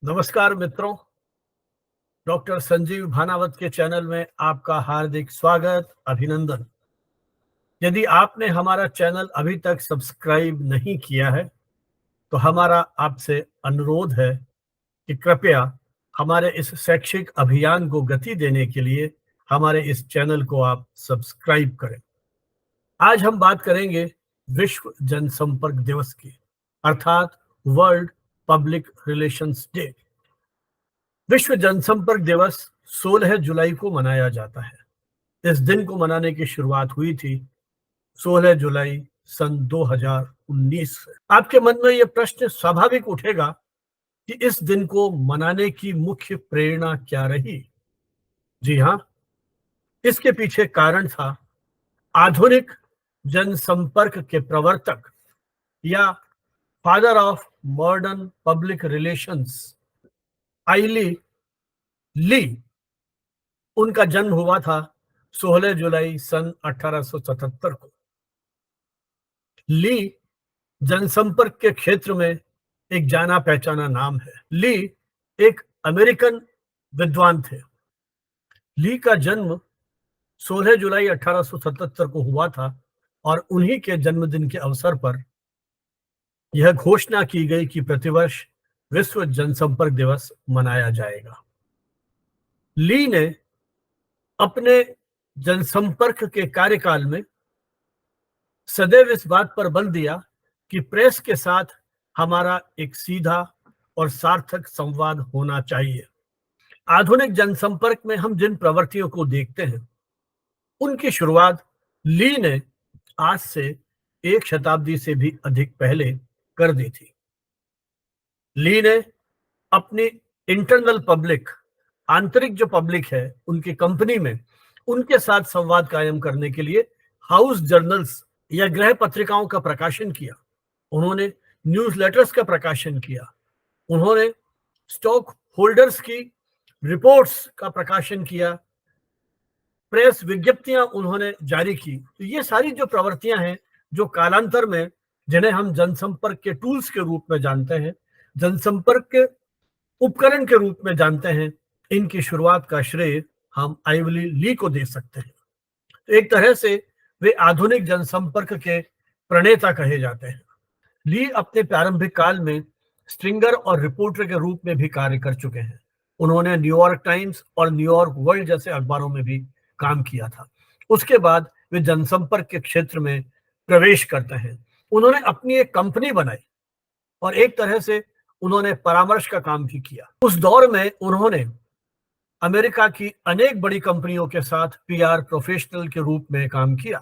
नमस्कार मित्रों। डॉक्टर संजीव भानावत के चैनल में आपका हार्दिक स्वागत, अभिनंदन। यदि आपने हमारा चैनल अभी तक सब्सक्राइब नहीं किया है तो हमारा आपसे अनुरोध है कि कृपया हमारे इस शैक्षिक अभियान को गति देने के लिए हमारे इस चैनल को आप सब्सक्राइब करें। आज हम बात करेंगे विश्व जनसंपर्क दिवस की, अर्थात वर्ल्ड पब्लिक रिलेशंस डे। विश्व जनसंपर्क दिवस 16 जुलाई को मनाया जाता है। इस दिन को मनाने की शुरुआत हुई थी 16 जुलाई सन 2019 से। आपके मन में यह प्रश्न स्वाभाविक उठेगा कि इस दिन को मनाने की मुख्य प्रेरणा क्या रही। जी हाँ, इसके पीछे कारण था आधुनिक जनसंपर्क के प्रवर्तक या father of modern public relations आइली ली। उनका जन्म हुआ था 16 जुलाई सन 1877 को। ली जनसंपर्क के क्षेत्र में एक जाना पहचाना नाम है। ली एक अमेरिकन विद्वान थे। ली का जन्म 16 जुलाई 1877 को हुआ था और उन्हीं के जन्मदिन के अवसर पर यह घोषणा की गई कि प्रतिवर्ष विश्व जनसंपर्क दिवस मनाया जाएगा। ली ने अपने जनसंपर्क के कार्यकाल में सदैव इस बात पर बल दिया कि प्रेस के साथ हमारा एक सीधा और सार्थक संवाद होना चाहिए। आधुनिक जनसंपर्क में हम जिन प्रवृत्तियों को देखते हैं उनकी शुरुआत ली ने आज से एक शताब्दी से भी अधिक पहले कर दी थी। ली ने अपनी इंटरनल पब्लिक, आंतरिक जो पब्लिक है उनकी कंपनी में, उनके साथ संवाद कायम करने के लिए हाउस जर्नल्स या गृह पत्रिकाओं का प्रकाशन किया। उन्होंने न्यूज़लेटर्स का प्रकाशन किया। उन्होंने स्टॉक होल्डर्स की रिपोर्ट्स का प्रकाशन किया। प्रेस विज्ञप्तियां उन्होंने जारी की। तो ये सारी जो प्रवृत्तियां हैं, जो कालांतर में, जिन्हें हम जनसंपर्क के टूल्स के रूप में जानते हैं, जनसंपर्क के उपकरण के रूप में जानते हैं, इनकी शुरुआत का श्रेय हम आइवली ली को दे सकते हैं। तो एक तरह से वे आधुनिक जनसंपर्क के प्रणेता कहे जाते हैं। ली अपने प्रारंभिक काल में स्ट्रिंगर और रिपोर्टर के रूप में भी कार्य कर चुके हैं। उन्होंने न्यूयॉर्क टाइम्स और न्यूयॉर्क वर्ल्ड जैसे अखबारों में भी काम किया था। उसके बाद वे जनसंपर्क के क्षेत्र में प्रवेश करते हैं। उन्होंने अपनी एक कंपनी बनाई और एक तरह से उन्होंने परामर्श का काम भी किया। उस दौर में उन्होंने अमेरिका की अनेक बड़ी कंपनियों के साथ पीआर प्रोफेशनल के रूप में काम किया।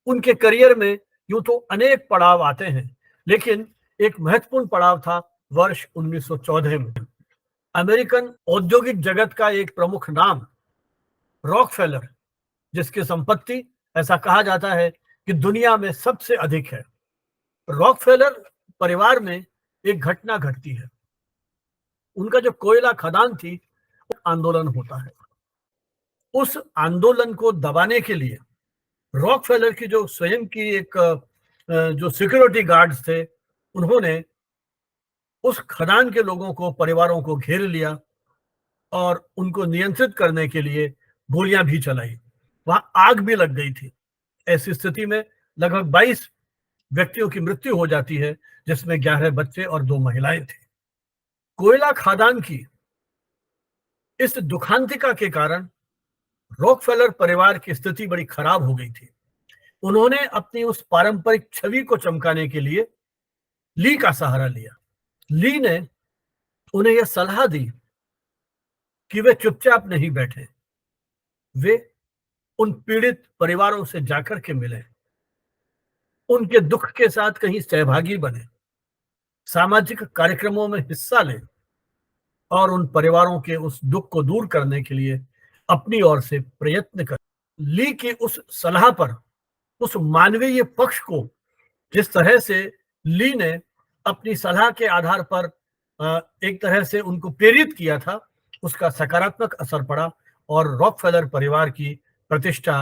उनके करियर में यूं तो अनेक पड़ाव आते हैं, लेकिन एक महत्वपूर्ण पड़ाव था वर्ष 1914 में। अमेरिकन औद्योगिक जगत का एक प्रमुख नाम रॉकफेलर, जिसकी संपत्ति ऐसा कहा जाता है कि दुनिया में सबसे अधिक है, रॉकफेलर परिवार में एक घटना घटती है। उनका जो कोयला खदान थी, आंदोलन होता है। उस आंदोलन को दबाने के लिए रॉकफेलर की जो स्वयं की एक जो सिक्योरिटी गार्ड्स थे, उन्होंने उस खदान के लोगों को, परिवारों को घेर लिया और उनको नियंत्रित करने के लिए गोलियां भी चलाई। वहां आग भी लग गई थी। ऐसी स्थिति में लगभग 22 व्यक्तियों की मृत्यु हो जाती है, जिसमें 11 बच्चे और 2 महिलाएं थी। कोयला खदान की इस दुखांतिका के कारण रॉकफेलर परिवार की स्थिति बड़ी खराब हो गई थी। उन्होंने अपनी उस पारंपरिक छवि को चमकाने के लिए ली का सहारा लिया। ली ने उन्हें यह सलाह दी कि वे चुपचाप नहीं बैठे, वे उन पीड़ित परिवारों से जाकर के मिले, उनके दुख के साथ कहीं सहभागी बने, सामाजिक कार्यक्रमों में हिस्सा लें और उन परिवारों के उस दुख को दूर करने के लिए अपनी ओर से प्रयत्न करें। ली की उस सलाह पर, उस मानवीय पक्ष को जिस तरह से ली ने अपनी सलाह के आधार पर एक तरह से उनको प्रेरित किया था, उसका सकारात्मक असर पड़ा और रॉकफेलर परिवार की प्रतिष्ठा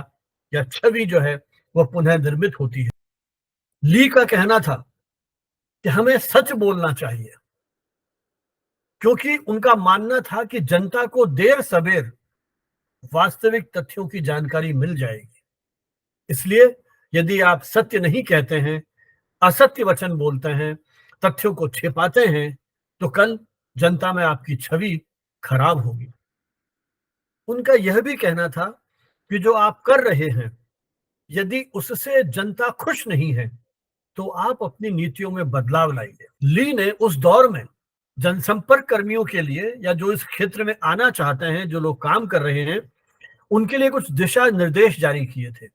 या छवि जो है वह पुनः निर्मित होती है। ली का कहना था कि हमें सच बोलना चाहिए। क्योंकि उनका मानना था कि जनता को देर सबेर वास्तविक तथ्यों की जानकारी मिल जाएगी। इसलिए यदि आप सत्य नहीं कहते हैं, असत्य वचन बोलते हैं, तथ्यों को छिपाते हैं, तो कल जनता में आपकी छवि खराब होगी। उनका यह भी कहना था कि जो आप कर रहे हैं, यदि उससे जनता खुश नहीं है, तो आप अपनी नीतियों में बदलाव लाइए। ली ने उस दौर में जनसंपर्क कर्मियों के लिए, या जो इस क्षेत्र में आना चाहते हैं, जो लोग काम कर रहे हैं, उनके लिए कुछ दिशा निर्देश जारी किए थे।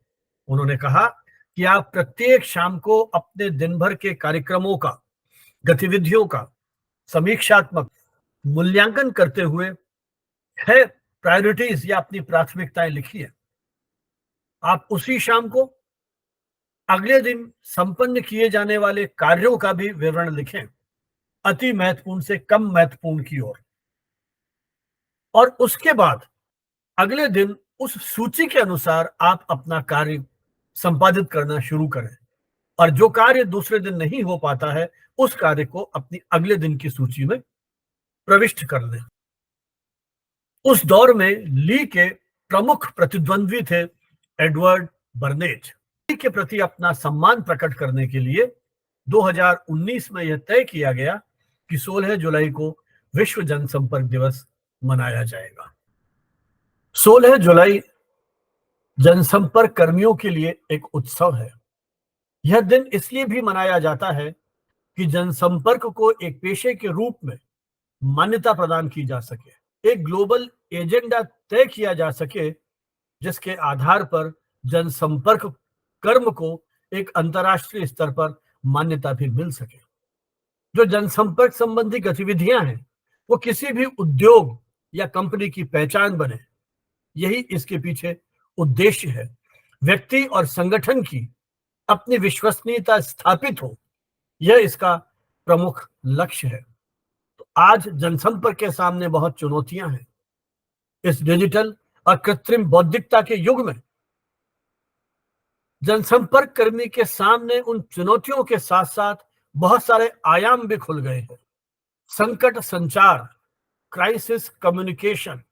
उन्होंने कहा कि आप प्रत्येक शाम को अपने दिन भर के कार्यक्रमों का, गतिविधियों का समीक्षात्मक मूल्यांकन करते हुए है प्रायोरिटीज या अपनी प्राथमिकताएं लिखिए। आप उसी शाम को अगले दिन संपन्न किए जाने वाले कार्यों का भी विवरण लिखें, अति महत्वपूर्ण से कम महत्वपूर्ण की ओर। और उसके बाद अगले दिन उस सूची के अनुसार आप अपना कार्य संपादित करना शुरू करें, और जो कार्य दूसरे दिन नहीं हो पाता है, उस कार्य को अपनी अगले दिन की सूची में प्रविष्ट कर लें। उस दौर में ली के प्रमुख प्रतिद्वंद्वी थे एडवर्ड बर्नेट। ली के प्रति अपना सम्मान प्रकट करने के लिए 2019 में यह तय किया गया कि 16 जुलाई को विश्व जनसंपर्क दिवस मनाया जाएगा। 16 जुलाई जनसंपर्क कर्मियों के लिए एक उत्सव है। यह दिन इसलिए भी मनाया जाता है कि जनसंपर्क को एक पेशे के रूप में मान्यता प्रदान की जा सके, एक ग्लोबल एजेंडा तय किया जा सके, जिसके आधार पर जनसंपर्क कर्म को एक अंतर्राष्ट्रीय स्तर पर मान्यता भी मिल सके। जो जनसंपर्क संबंधी गतिविधियां हैं, वो किसी भी उद्योग या कंपनी की पहचान बने, यही इसके पीछे उद्देश्य है। व्यक्ति और संगठन की अपनी विश्वसनीयता स्थापित हो, यह इसका प्रमुख लक्ष्य है। तो आज जनसंपर्क के सामने बहुत चुनौतियां हैं। इस डिजिटल और कृत्रिम बौद्धिकता के युग में जनसंपर्क कर्मी के सामने उन चुनौतियों के साथ साथ बहुत सारे आयाम भी खुल गए हैं। संकट संचार, क्राइसिस कम्युनिकेशन।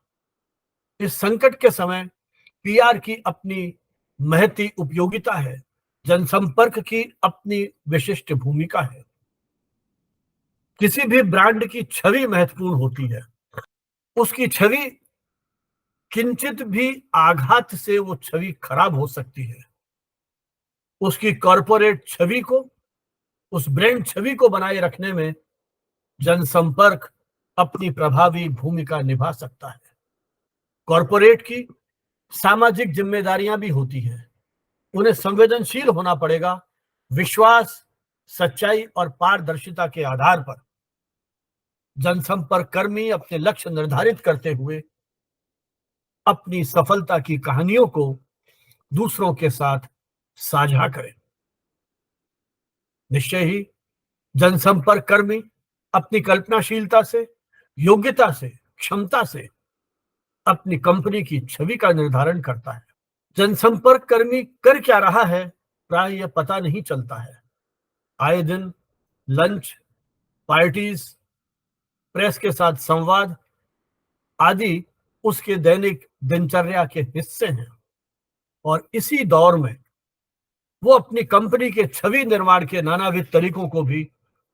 इस संकट के समय पीआर की अपनी महती उपयोगिता है, जनसंपर्क की अपनी विशिष्ट भूमिका है। किसी भी ब्रांड की छवि महत्वपूर्ण होती है। उसकी छवि किंचित भी आघात से वो छवि खराब हो सकती है। उसकी कॉरपोरेट छवि को, उस ब्रांड छवि को बनाए रखने में जनसंपर्क अपनी प्रभावी भूमिका निभा सकता है। कॉरपोरेट की सामाजिक जिम्मेदारियां भी होती हैं। उन्हें संवेदनशील होना पड़ेगा। विश्वास, सच्चाई और पारदर्शिता के आधार पर जनसंपर्क कर्मी अपने लक्ष्य निर्धारित करते हुए अपनी सफलता की कहानियों को दूसरों के साथ साझा करें। निश्चय ही जनसंपर्क कर्मी अपनी कल्पनाशीलता से, योग्यता से, क्षमता से अपनी कंपनी की छवि का निर्धारण करता है। जनसंपर्क कर्मी कर क्या रहा है, प्राय यह पता नहीं चलता है। आए दिन लंच, पार्टीज, प्रेस के साथ संवाद आदि उसके दैनिक दिनचर्या के हिस्से हैं। और इसी दौर में वो अपनी कंपनी के छवि निर्माण के नानाविध तरीकों को भी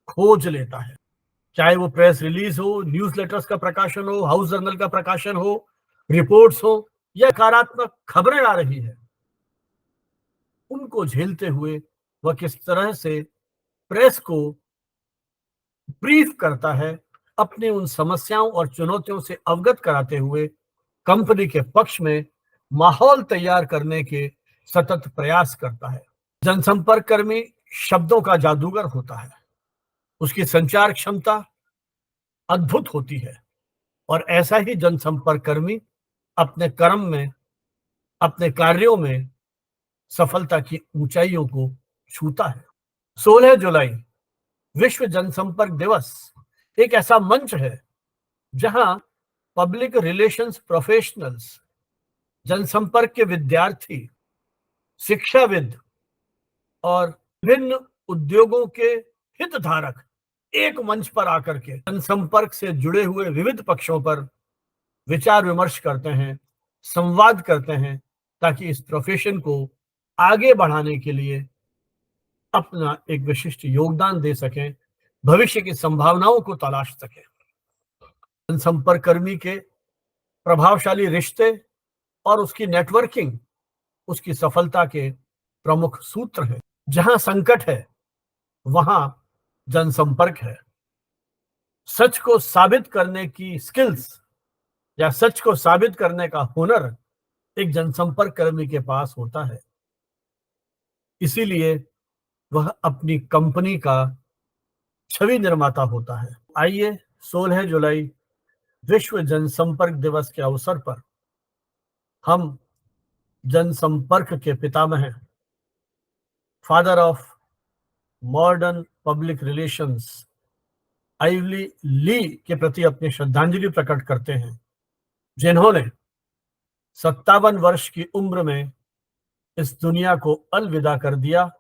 खोज लेता है। चाहे वो प्रेस रिलीज हो, न्यूज़लेटर्स का प्रकाशन हो, हाउस जर्नल का प्रकाशन हो, रिपोर्ट्स हो, या सकारात्मक खबरें आ रही है, उनको झेलते हुए वह किस तरह से प्रेस को ब्रीफ करता है, अपने उन समस्याओं और चुनौतियों से अवगत कराते हुए कंपनी के पक्ष में माहौल तैयार करने के सतत प्रयास करता है। जनसंपर्क कर्मी शब्दों का जादूगर होता है। उसकी संचार क्षमता अद्भुत होती है, और ऐसा ही जनसंपर्क कर्मी अपने कर्म में, अपने कार्यों में सफलता की ऊंचाइयों को छूता है। 16 जुलाई विश्व जनसंपर्क दिवस एक ऐसा मंच है जहां पब्लिक रिलेशंस प्रोफेशनल्स, जनसंपर्क के विद्यार्थी, शिक्षाविद और विभिन्न उद्योगों के हितधारक एक मंच पर आकर के जनसंपर्क से जुड़े हुए विविध पक्षों पर विचार विमर्श करते हैं, संवाद करते हैं, ताकि इस प्रोफेशन को आगे बढ़ाने के लिए अपना एक विशिष्ट योगदान दे सकें, भविष्य की संभावनाओं को तलाश सकें। जनसंपर्क कर्मी के प्रभावशाली रिश्ते और उसकी नेटवर्किंग उसकी सफलता के प्रमुख सूत्र हैं। जहां संकट है, वहां जनसंपर्क है। सच को साबित करने की स्किल्स या सच को साबित करने का हुनर एक जनसंपर्क कर्मी के पास होता है। इसीलिए वह अपनी कंपनी का छवि निर्माता होता है। आइए 16 जुलाई विश्व जनसंपर्क दिवस के अवसर पर हम जनसंपर्क के पितामह, father of modern public relations, Ivy Lee के प्रति अपनी श्रद्धांजलि प्रकट करते हैं, जिन्होंने 57 वर्ष की उम्र में इस दुनिया को अलविदा कर दिया,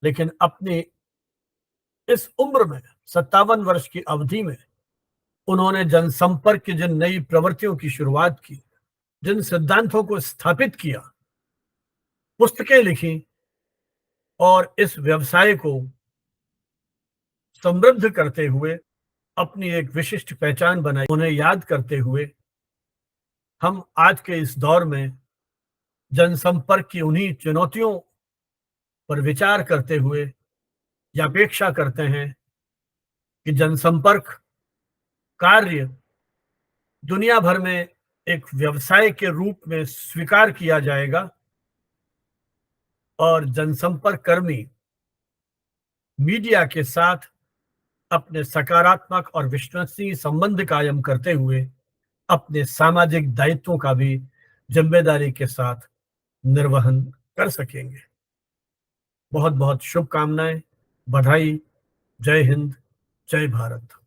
लेकिन अपनी इस उम्र में 57 वर्ष की अवधि में उन्होंने जनसंपर्क की जिन नई प्रवृत्तियों की शुरुआत की, जिन सिद्धांतों को स्थापित किया, पुस्तकें लिखी और इस व्यवसाय को समृद्ध करते हुए अपनी एक विशिष्ट पहचान बनाई, उन्हें याद करते हुए हम आज के इस दौर में जनसंपर्क की उन्हीं चुनौतियों पर विचार करते हुए यह अपेक्षा करते हैं कि जनसंपर्क कार्य दुनिया भर में एक व्यवसाय के रूप में स्वीकार किया जाएगा और जनसंपर्क कर्मी मीडिया के साथ अपने सकारात्मक और विश्वसनीय संबंध कायम करते हुए अपने सामाजिक दायित्वों का भी जिम्मेदारी के साथ निर्वहन कर सकेंगे। बहुत बहुत शुभकामनाएं, बधाई। जय हिंद, जय भारत।